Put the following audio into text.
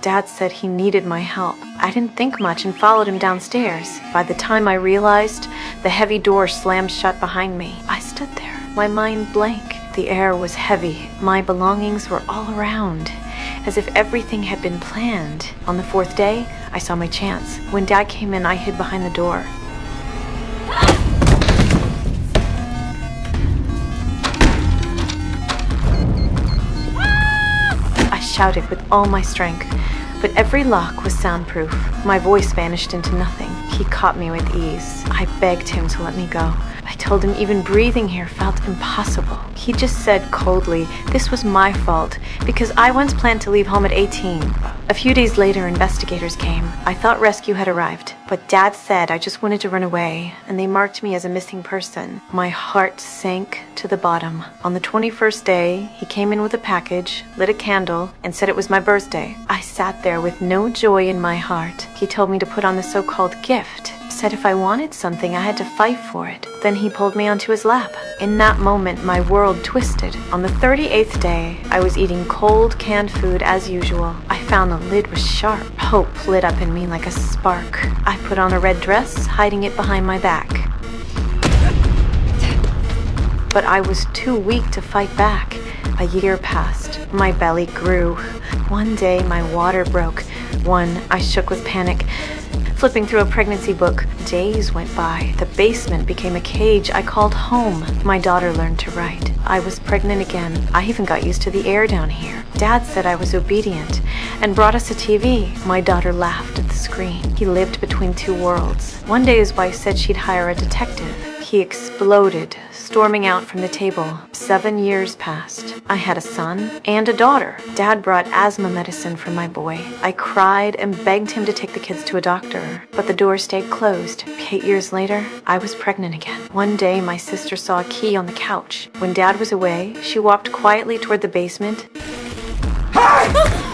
Dad said he needed my help. I didn't think much and followed him downstairs. By the time I realized, the heavy door slammed shut behind me. I stood there, my mind blank. The air was heavy. My belongings were all around, as if everything had been planned. On the fourth day, I saw my chance. When Dad came in, I hid behind the door. I shouted with all my strength, but every lock was soundproof. My voice vanished into nothing. He caught me with ease. I begged him to let me go. I told him even breathing here felt impossible. He just said coldly, this was my fault, because I once planned to leave home at 18. A few days later, investigators came. I thought rescue had arrived, but Dad said I just wanted to run away, and they marked me as a missing person. My heart sank to the bottom. On the 21st day, he came in with a package, lit a candle, and said it was my birthday. I sat there with no joy in my heart. He told me to put on the so-called gift. Said if I wanted something, I had to fight for it. Then he pulled me onto his lap. In that moment, my world twisted. On the 38th day, I was eating cold, canned food as usual. I found the lid was sharp. Hope lit up in me like a spark. I put on a red dress, hiding it behind my back. But I was too weak to fight back. A year passed. My belly grew. One day, my water broke. I shook with panic. Flipping through a pregnancy book, days went by. The basement became a cage I called home. My daughter learned to write. I was pregnant again. I even got used to the air down here. Dad said I was obedient and brought us a TV. My daughter laughed at the screen. He lived between two worlds. One day his wife said she'd hire a detective. He exploded, storming out from the table. 7 years passed. I had a son and a daughter. Dad brought asthma medicine for my boy. I cried and begged him to take the kids to a doctor, but the door stayed closed. 8 years later, I was pregnant again. One day, my sister saw a key on the couch. When Dad was away, she walked quietly toward the basement. Hey!